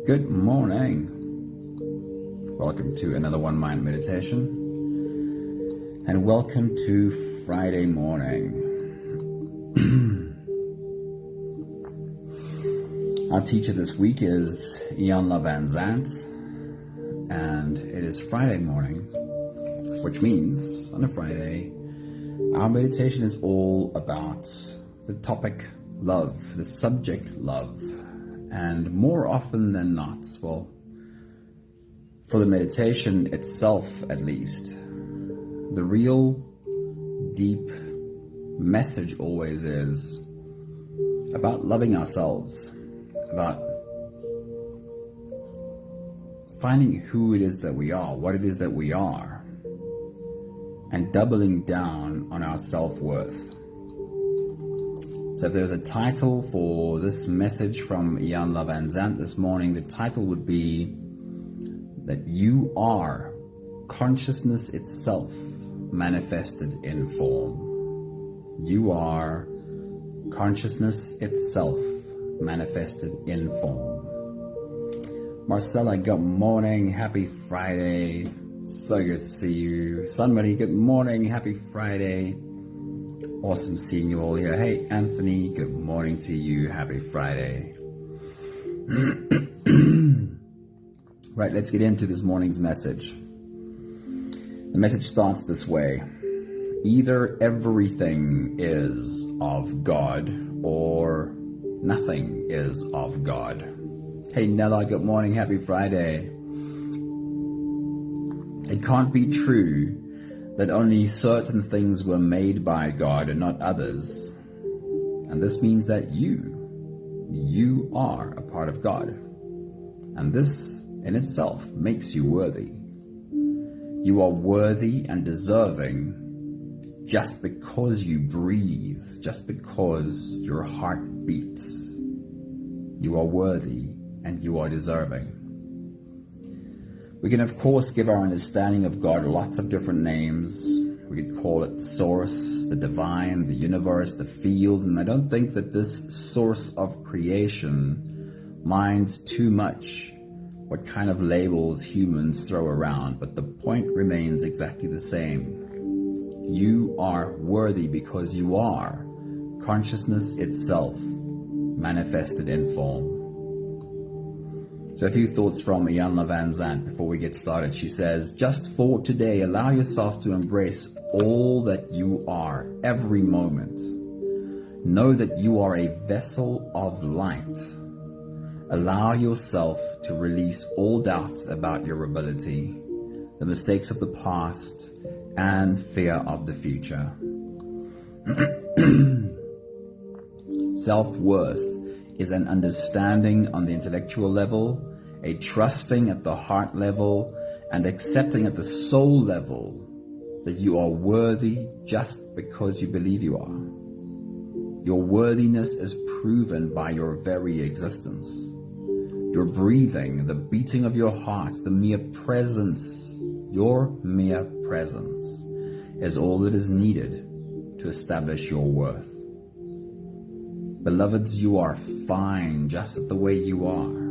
Good morning. Welcome to another One Mind meditation, and welcome to Friday morning. Our teacher this week is Ian Van Zant, and it is Friday morning, which means on a Friday, our meditation is all about the topic love, the subject love, and more often than not, well, for the meditation itself at least, the real deep message always is about loving ourselves, about finding who it is that we are, what it is that we are, and doubling down on our self-worth. So if there's a title for this message from Ian Van Zant this morning, the title would be that you are consciousness itself manifested in form. You are consciousness itself manifested in form. Marcella, good morning. Happy Friday. So good to see you. Somebody, good morning. Happy Friday. Awesome seeing you all here. Hey, Anthony, good morning to you. Happy Friday. Right, let's get into this morning's message. The message starts this way. Either everything is of God or nothing is of God. Hey, Nella, good morning. Happy Friday. It can't be true that only certain things were made by God and not others. And this means that you are a part of God. And this in itself makes you worthy. You are worthy and deserving just because you breathe, just because your heart beats. You are worthy and you are deserving. We can, of course, give our understanding of God lots of different names. We could call it source, the divine, the universe, the field, and I don't think that this source of creation minds too much what kind of labels humans throw around, but the point remains exactly the same. You are worthy because you are consciousness itself manifested in form. So a few thoughts from Ian Van Zant before we get started. She says, just for today, allow yourself to embrace all that you are every moment. Know that you are a vessel of light. Allow yourself to release all doubts about your ability, the mistakes of the past, and fear of the future. Self-worth is an understanding on the intellectual level, a trusting at the heart level, and accepting at the soul level that you are worthy just because you believe you are. Your worthiness is proven by your very existence. Your breathing, the beating of your heart, the mere presence, your mere presence is all that is needed to establish your worth. Beloveds, you are fine just the way you are.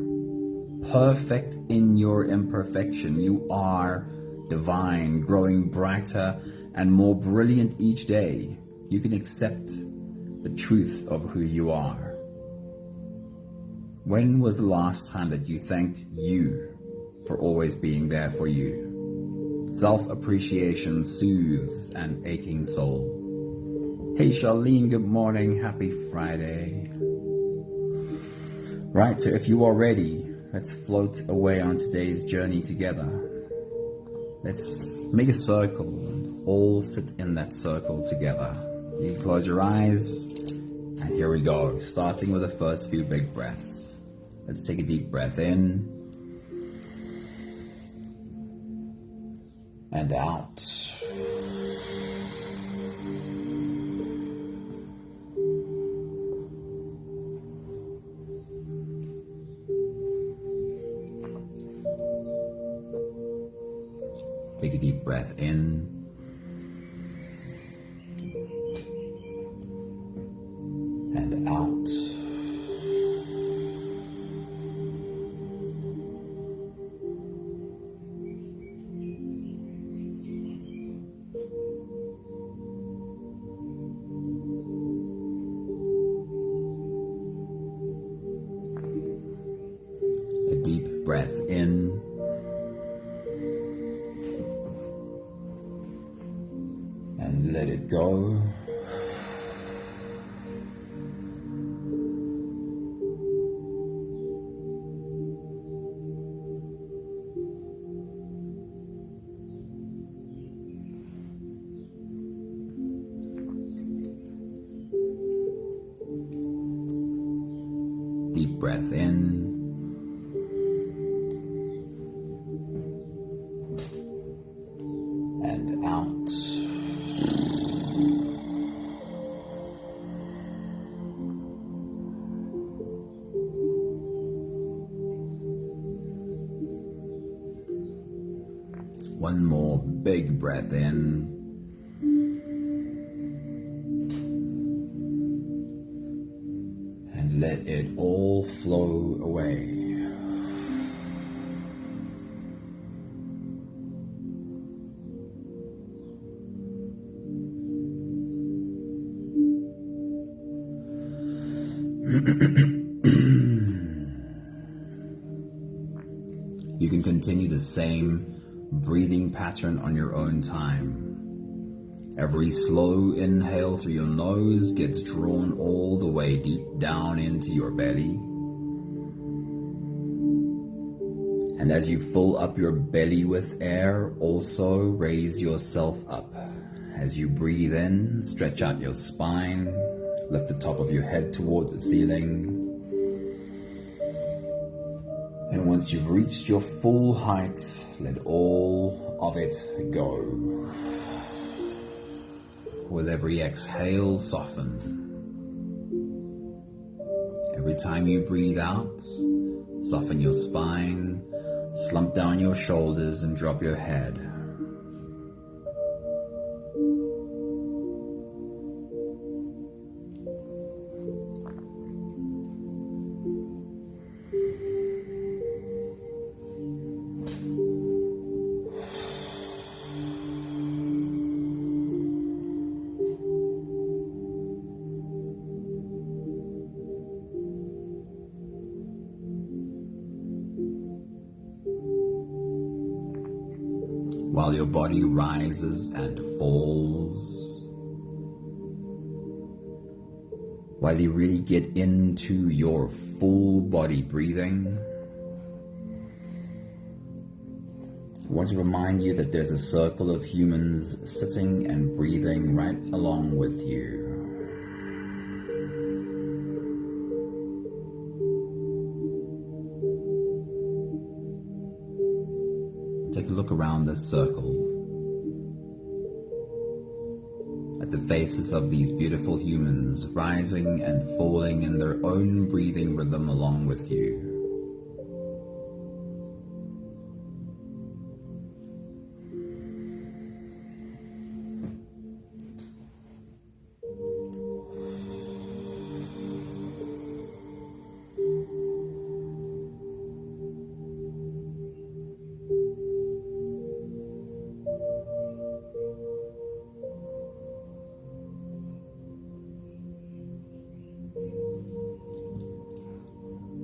Perfect in your imperfection. You are divine, growing brighter and more brilliant each day. You can accept the truth of who you are. When was the last time that you thanked you for always being there for you? Self-appreciation soothes an aching soul. Hey Charlene, good morning. Happy Friday. Right, so if you are ready, let's float away on today's journey together. Let's make a circle and all sit in that circle together. You can close your eyes, and here we go, starting with the first few big breaths. Let's take a deep breath in and out. Take a deep breath in and out. breath in. And let it go. Deep breath in. And out. One more big breath in. And let it all flow away. You can continue the same breathing pattern on your own time. Every slow inhale through your nose gets drawn all the way deep down into your belly. And as you fill up your belly with air, also raise yourself up. As you breathe in, stretch out your spine, lift the top of your head toward the ceiling. And once you've reached your full height, let all of it go. With every exhale, soften. Every time you breathe out, soften your spine, slump down your shoulders and drop your head. While your body rises and falls, while you really get into your full body breathing, I want to remind you that there's a circle of humans sitting and breathing right along with you. Take a look around this circle at the faces of these beautiful humans rising and falling in their own breathing rhythm along with you.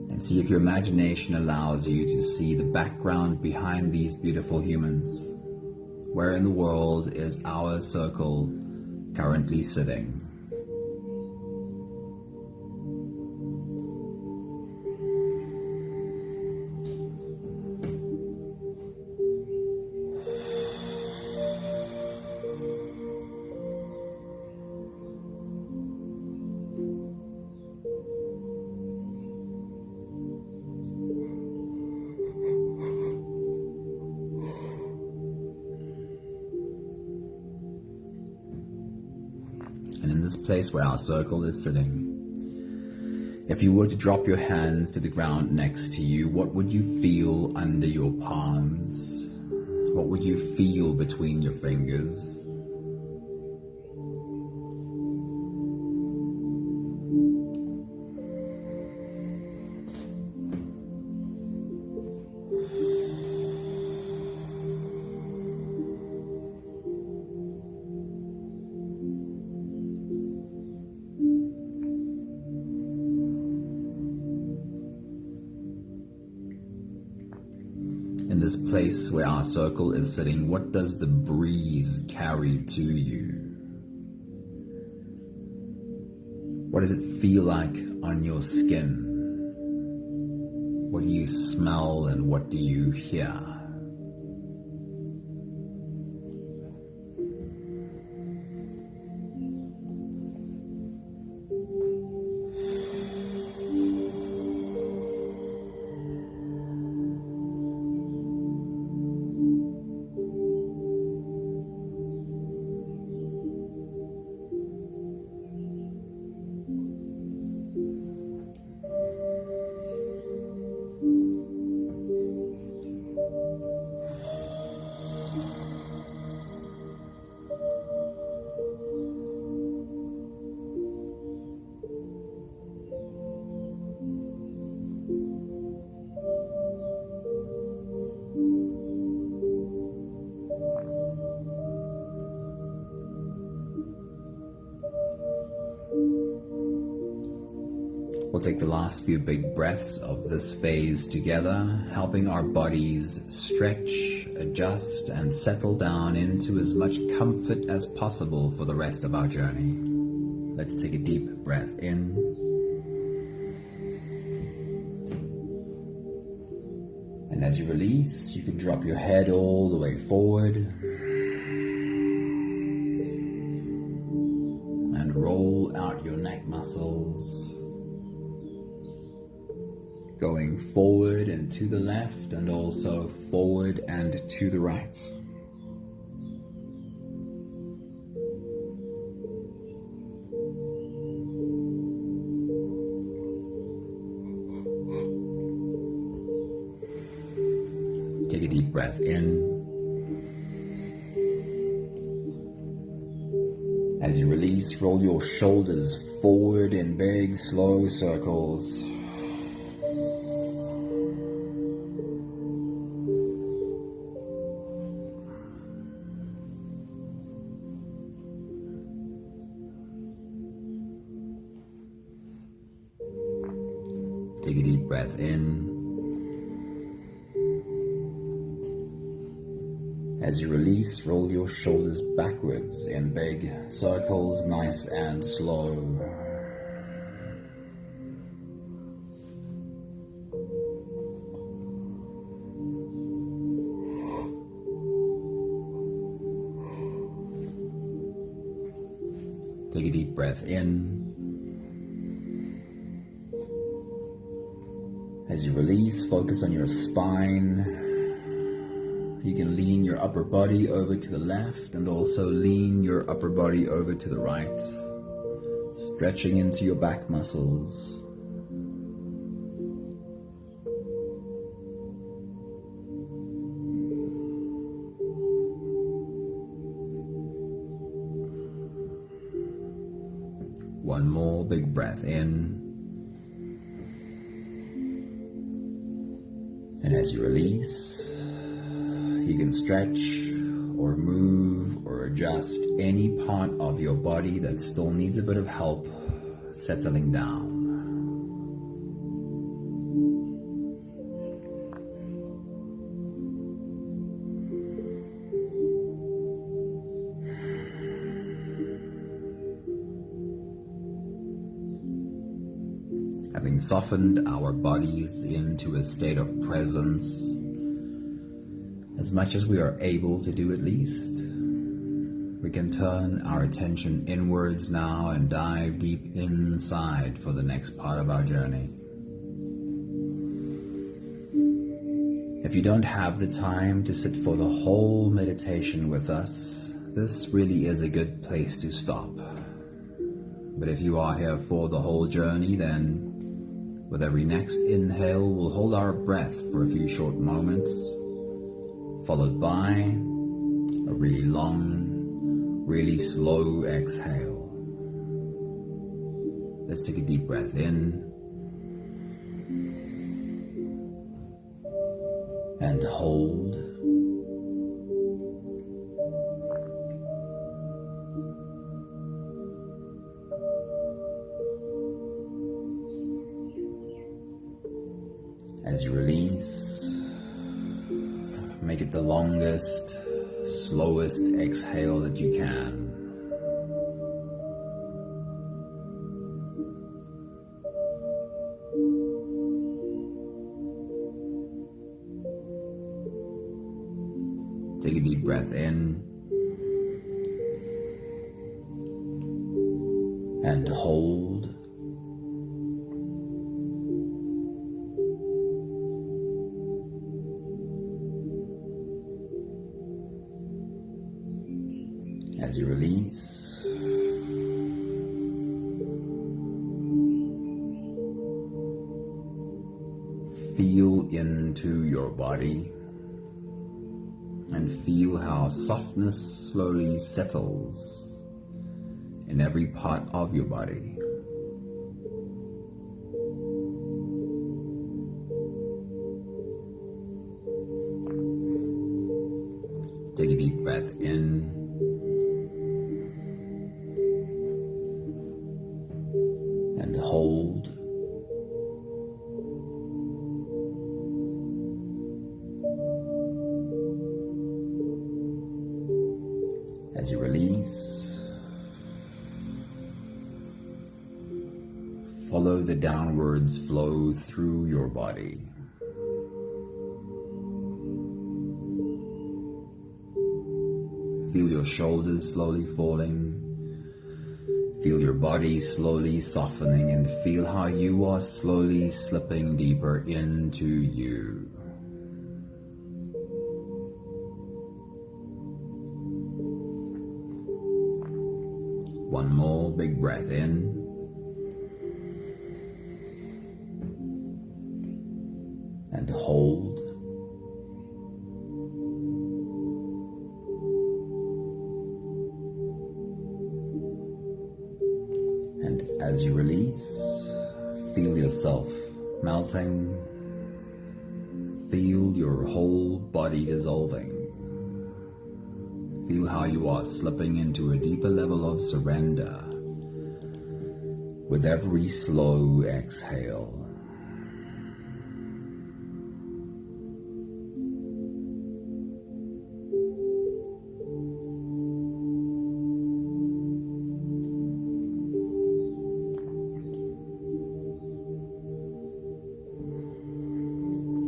And see if your imagination allows you to see the background behind these beautiful humans. Where in the world is our circle currently sitting? And in this place where our circle is sitting, if you were to drop your hands to the ground next to you, what would you feel under your palms? What would you feel between your fingers? In this place where our circle is sitting, what does the breeze carry to you? What does it feel like on your skin? What do you smell and what do you hear? We'll take the last few big breaths of this phase together, helping our bodies stretch, adjust, and settle down into as much comfort as possible for the rest of our journey. Let's take a deep breath in. And as you release, you can drop your head all the way forward and roll out your neck muscles, going forward and to the left and also forward and to the right. Take a deep breath in. As you release, roll your shoulders forward in big, slow circles. Take a deep breath in. As you release, roll your shoulders backwards in big circles, nice and slow. Take a deep breath in. As you release, focus on your spine. You can lean your upper body over to the left and also lean your upper body over to the right, stretching into your back muscles. One more big breath in. And as you release, you can stretch or move or adjust any part of your body that still needs a bit of help settling down. Having softened our bodies into a state of presence, as much as we are able to do at least, we can turn our attention inwards now and dive deep inside for the next part of our journey. If you don't have the time to sit for the whole meditation with us, this really is a good place to stop. But if you are here for the whole journey, then with every next inhale, we'll hold our breath for a few short moments, followed by a really long, really slow exhale. Let's take a deep breath in and hold. As you release, Make it the longest, slowest exhale that you can. Take a deep breath in and hold. As you release, feel into your body and feel how softness slowly settles in every part of your body. Take a deep breath in and hold. As you release, follow the downwards flow through your body. Feel your shoulders slowly falling. Feel your body slowly softening and feel how you are slowly slipping deeper into you. One more big breath in. And hold. And as you release, feel yourself melting. Feel your whole body dissolving. Feel how you are slipping into a deeper level of surrender with every slow exhale.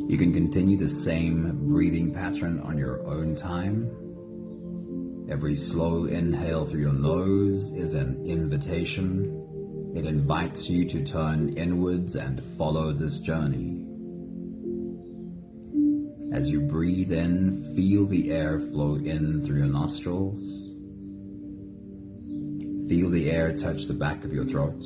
You can continue the same breathing pattern on your own time. Every slow inhale through your nose is an invitation. It invites you to turn inwards and follow this journey. As you breathe in, feel the air flow in through your nostrils. Feel the air touch the back of your throat.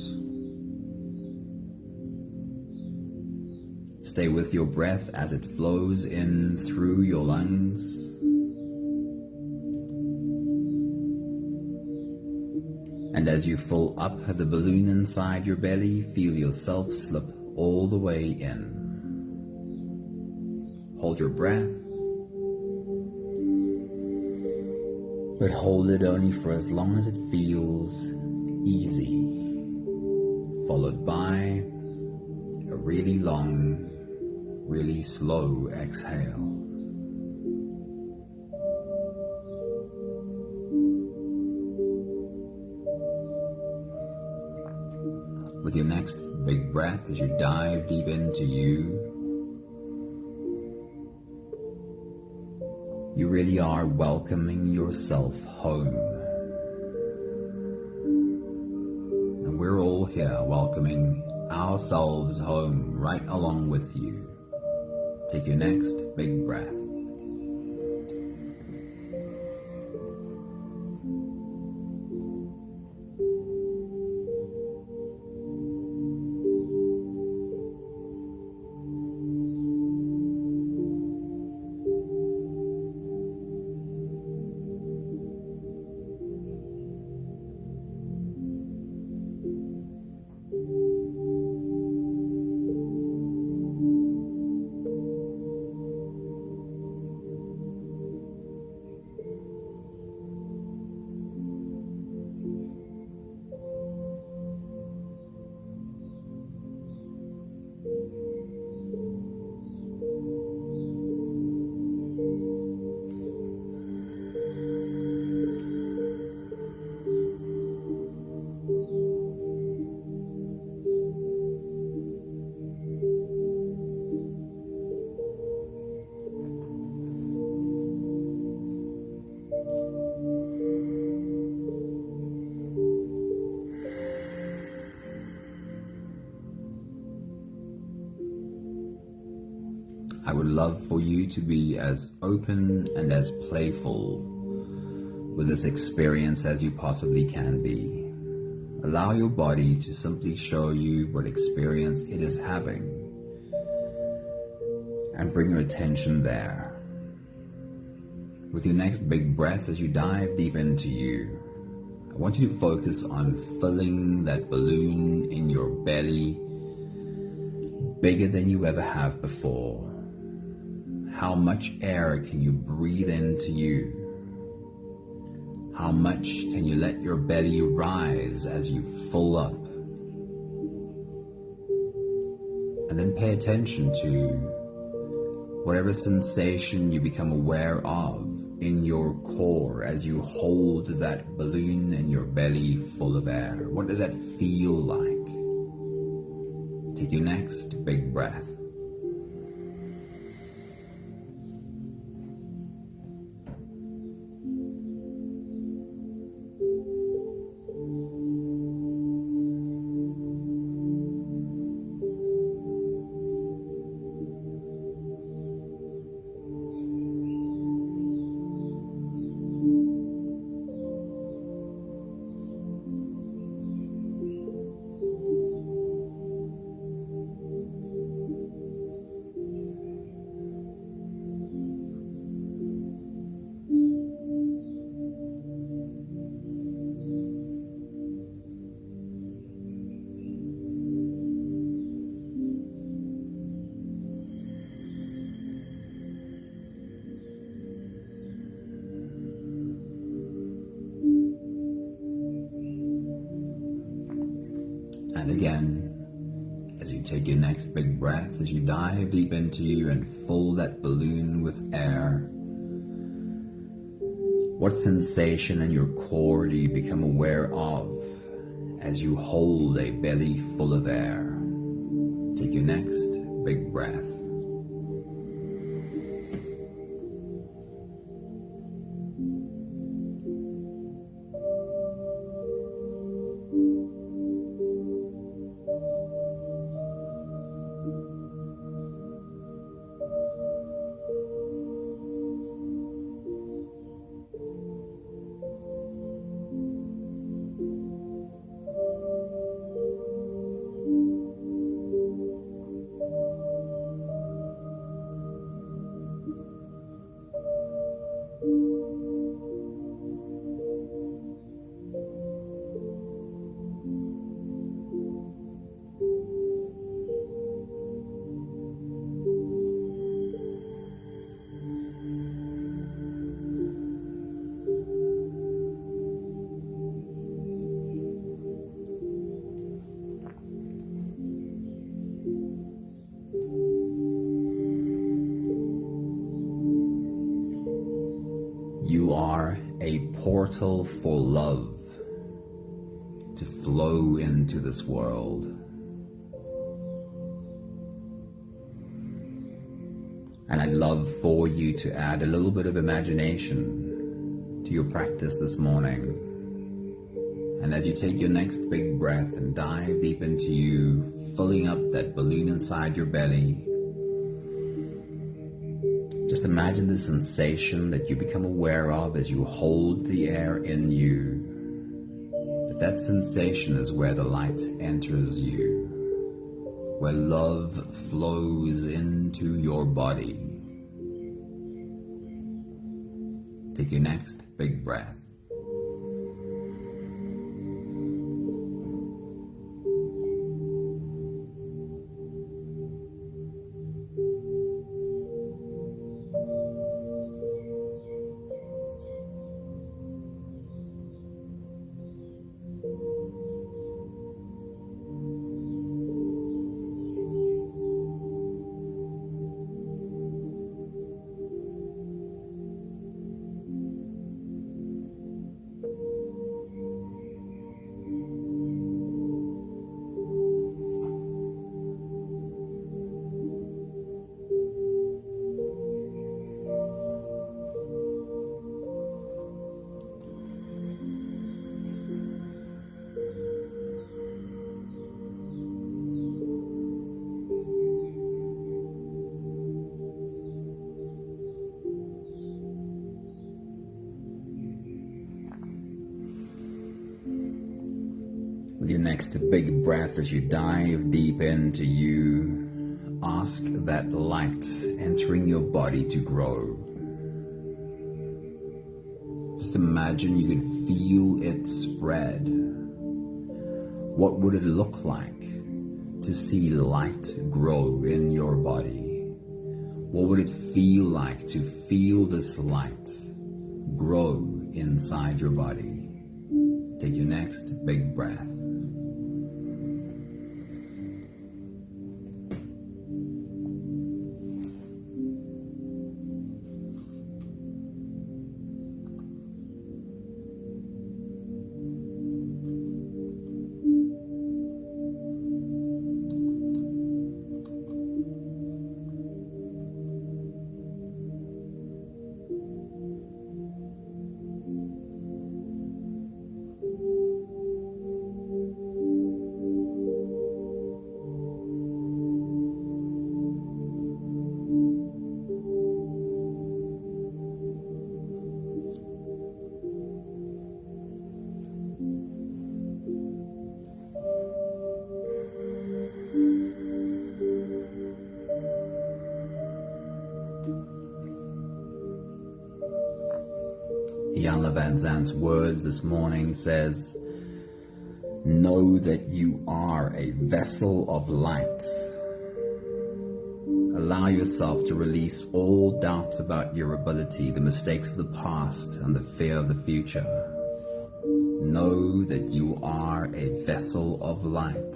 Stay with your breath as it flows in through your lungs. And as you fill up the balloon inside your belly, feel yourself slip all the way in. Hold your breath, but hold it only for as long as it feels easy, followed by a really long, really slow exhale. With your next big breath, as you dive deep into you, you really are welcoming yourself home. And we're all here welcoming ourselves home right along with you. Take your next big breath. I would love for you to be as open and as playful with this experience as you possibly can be. Allow your body to simply show you what experience it is having, and bring your attention there. With your next big breath, as you dive deep into you, I want you to focus on filling that balloon in your belly bigger than you ever have before. How much air can you breathe into you? How much can you let your belly rise as you fill up? And then pay attention to whatever sensation you become aware of in your core as you hold that balloon in your belly full of air. What does that feel like? Take your next big breath. And again, as you take your next big breath, as you dive deep into you and fill that balloon with air, what sensation in your core do you become aware of as you hold a belly full of air? Take your next big breath. You are a portal for love to flow into this world. And I'd love for you to add a little bit of imagination to your practice this morning. And as you take your next big breath and dive deep into you, filling up that balloon inside your belly, just imagine the sensation that you become aware of as you hold the air in you. That sensation is where the light enters you, where love flows into your body. Take your next big breath. With your next big breath, as you dive deep into you, ask that light entering your body to grow. Just imagine you could feel it spread. What would it look like to see light grow in your body? What would it feel like to feel this light grow inside your body? Take your next big breath. Ian Van Zant's words this morning says, know that you are a vessel of light. Allow yourself to release all doubts about your ability, the mistakes of the past, and the fear of the future. Know that you are a vessel of light.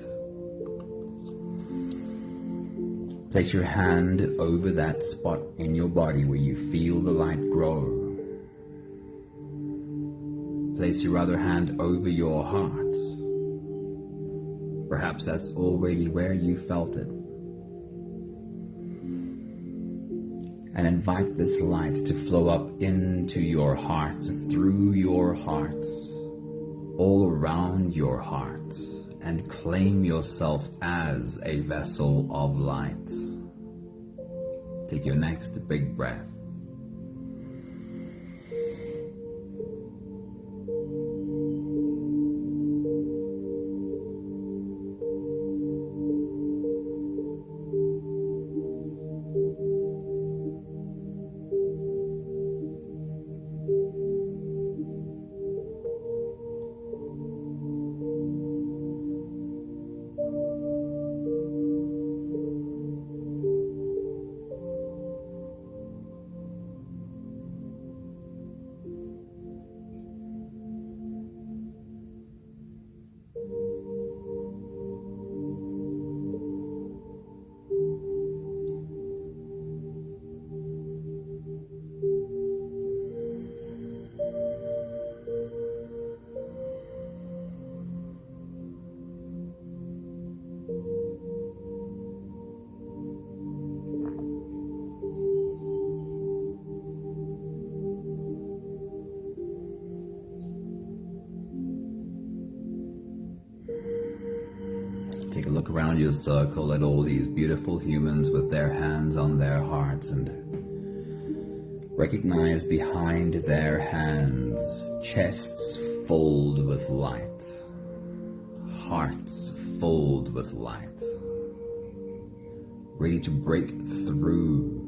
Place your hand over that spot in your body where you feel the light grow. Place your other hand over your heart. Perhaps that's already where you felt it. And invite this light to flow up into your heart, through your heart, all around your heart, and claim yourself as a vessel of light. Take your next big breath. Take a look around your circle at all these beautiful humans with their hands on their hearts, and recognize behind their hands chests filled with light, hearts filled with light, ready to break through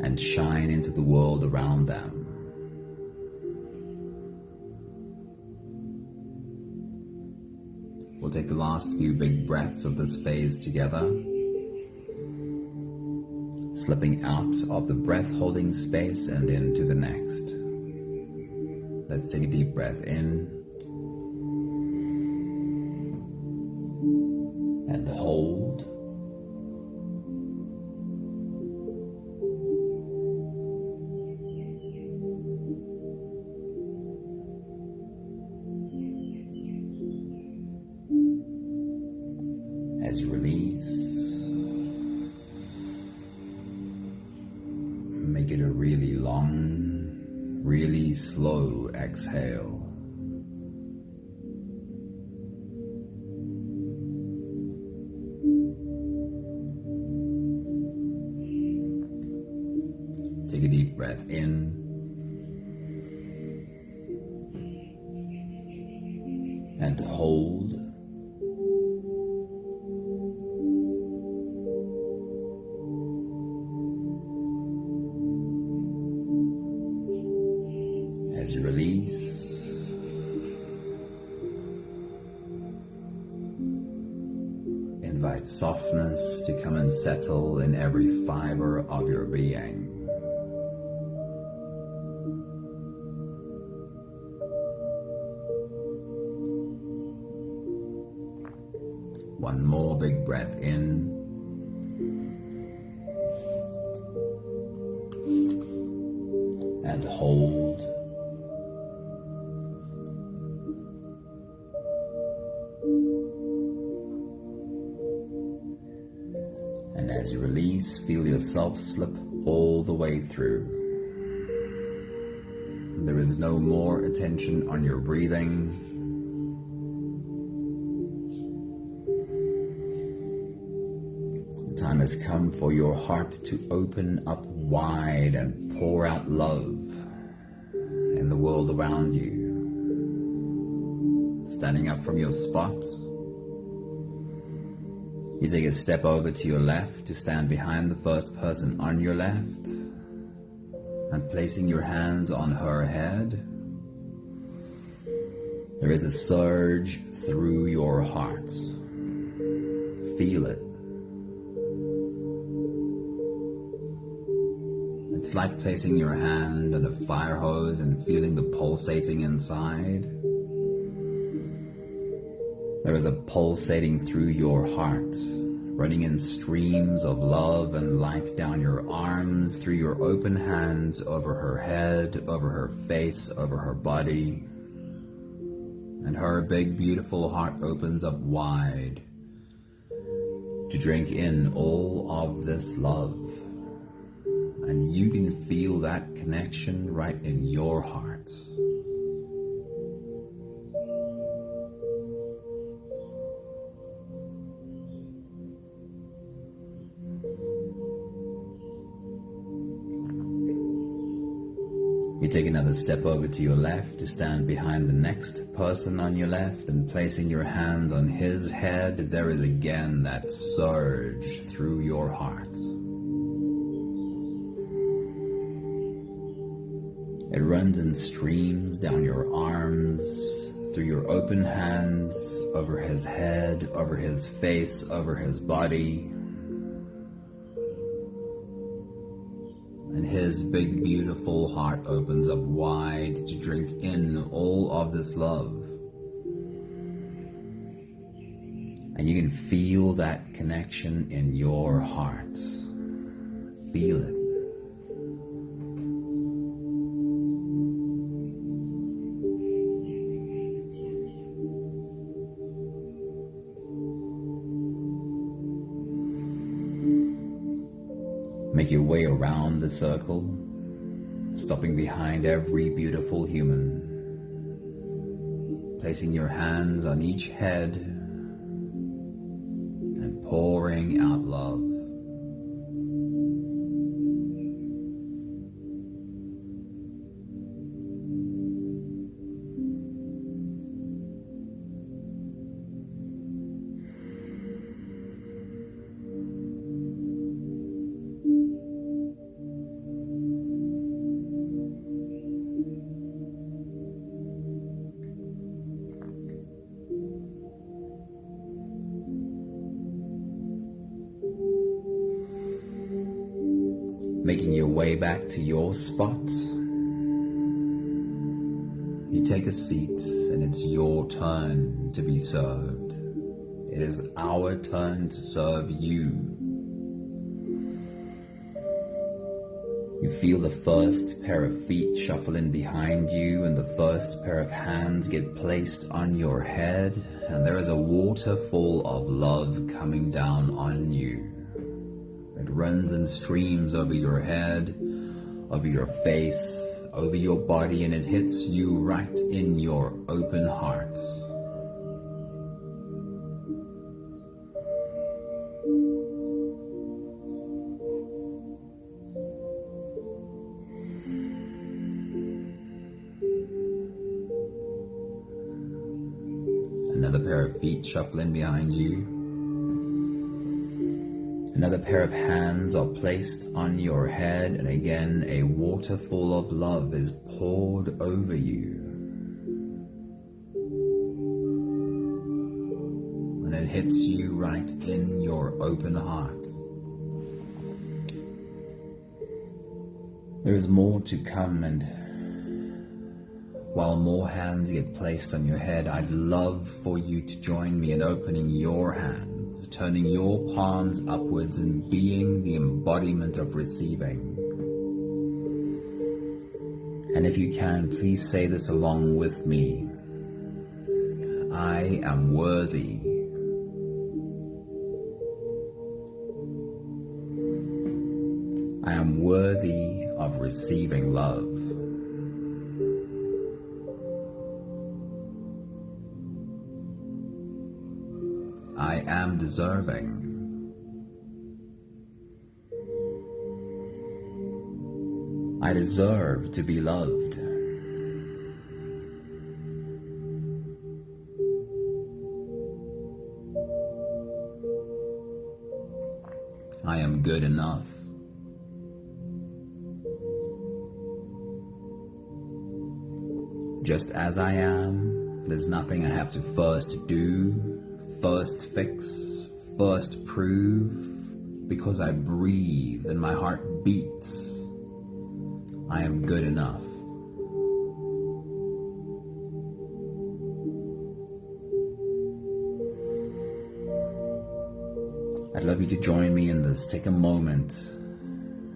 and shine into the world around them. We'll take the last few big breaths of this phase together, slipping out of the breath-holding space and into the next. Let's take a deep breath in and hold. As you release, make it a really long, really slow exhale. Take a deep breath in and hold. As you release, invite softness to come and settle in every fiber of your being. One more big breath in. And hold. And as you release, feel yourself slip all the way through. There is no more attention on your breathing. The time has come for your heart to open up wide and pour out love in the world around you. Standing up from your spot, you take a step over to your left to stand behind the first person on your left, and placing your hands on her head, there is a surge through your heart. Feel it. It's like placing your hand on a fire hose and feeling the pulsating inside. There is a pulsating through your heart, running in streams of love and light down your arms, through your open hands, over her head, over her face, over her body. And her big, beautiful heart opens up wide to drink in all of this love. And you can feel that connection right in your heart. You take another step over to your left to stand behind the next person on your left, and placing your hands on his head, there is again that surge through your heart. It runs in streams down your arms, through your open hands, over his head, over his face, over his body. And his big, beautiful heart opens up wide to drink in all of this love. And you can feel that connection in your heart. Feel it. Make your way around the circle, stopping behind every beautiful human, placing your hands on each head and pouring out love. Making your way back to your spot, you take a seat, and it's your turn to be served. It is our turn to serve you. You feel the first pair of feet shuffle in behind you, and the first pair of hands get placed on your head, and there is a waterfall of love coming down on you. It runs in streams over your head, over your face, over your body, and it hits you right in your open heart. of feet shuffling behind you. Another pair of hands are placed on your head, and again a waterfall of love is poured over you. And it hits you right in your open heart. There is more to come, and while more hands get placed on your head, I'd love for you to join me in opening your hands, turning your palms upwards and being the embodiment of receiving. And if you can, please say this along with me. I am worthy. I am worthy of receiving love. I am deserving. I deserve to be loved. I am good enough. Just as I am, there's nothing I have to first do, first fix, first prove, because I breathe and my heart beats. I am good enough. I'd love you to join me in this. Take a moment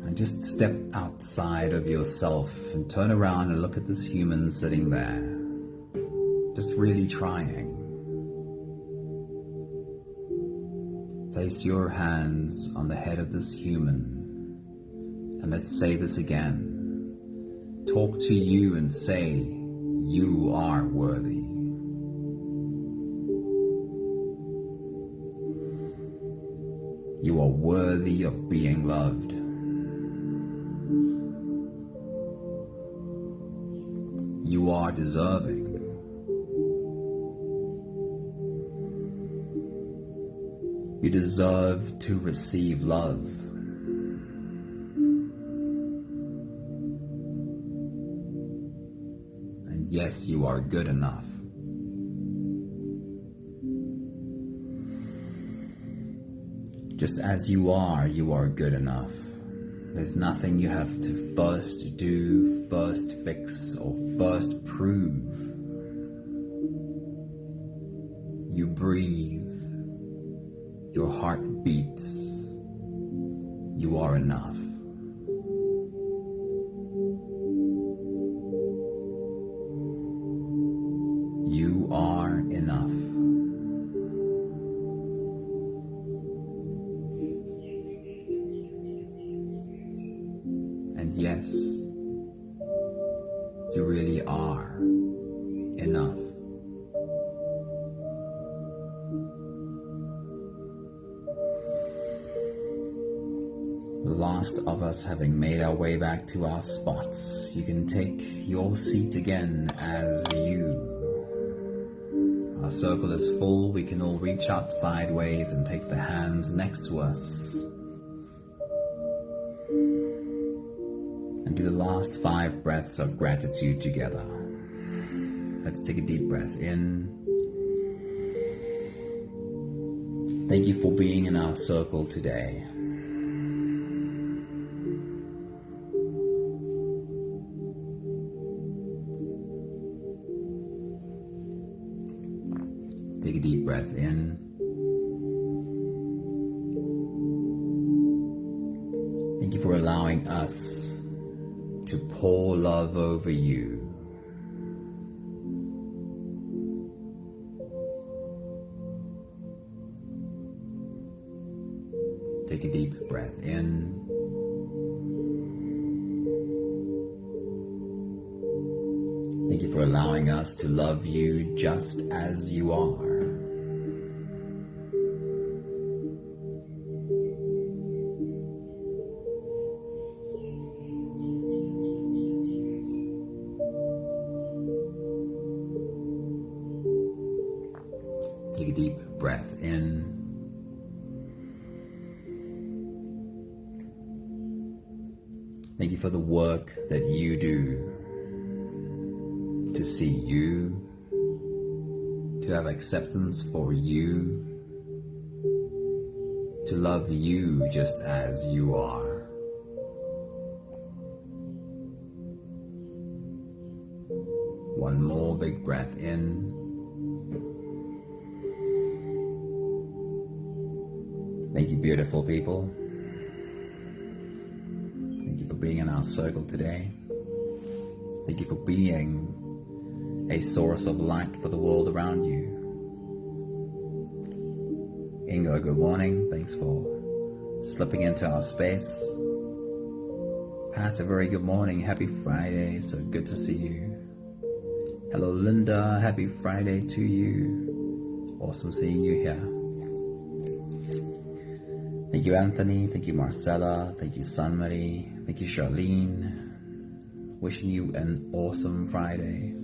and just step outside of yourself and turn around and look at this human sitting there, just really trying. Place your hands on the head of this human, and let's say this again. Talk to you and say, you are worthy. You are worthy of being loved. You are deserving. You deserve to receive love. And yes, you are good enough. Just as you are good enough. There's nothing you have to first do, first fix, or first prove. You breathe. Your heart beats. You are enough. You are enough. And yes, you really are enough. The last of us having made our way back to our spots, you can take your seat again as you. Our circle is full. We can all reach up sideways and take the hands next to us. And do the last 5 breaths of gratitude together. Let's take a deep breath in. Thank you for being in our circle today. Take a deep breath in. Thank you for allowing us to pour love over you. Take a deep breath in. Thank you for allowing us to love you just as you are. Take a a deep breath in. Thank you for the work that you do to see you, to have acceptance for you, to love you just as you are. One more big breath in. Thank you, beautiful people. Thank you for being in our circle today. Thank you for being a source of light for the world around you. Ingo, good morning. Thanks for slipping into our space. Pat, a very good morning. Happy Friday. So good to see you. Hello, Linda. Happy Friday to you. Awesome seeing you here. Thank you, Anthony. Thank you, Marcella. Thank you, Sunmarie. Thank you, Charlene. Wishing you an awesome Friday.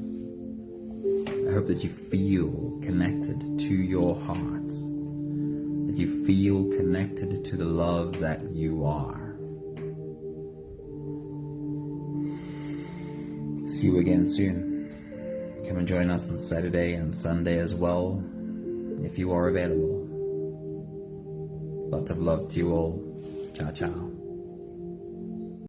I hope that you feel connected to your heart, that you feel connected to the love that you are. See you again soon. Come and join us on Saturday and Sunday as well, if you are available. Lots of love to you all. Ciao, ciao.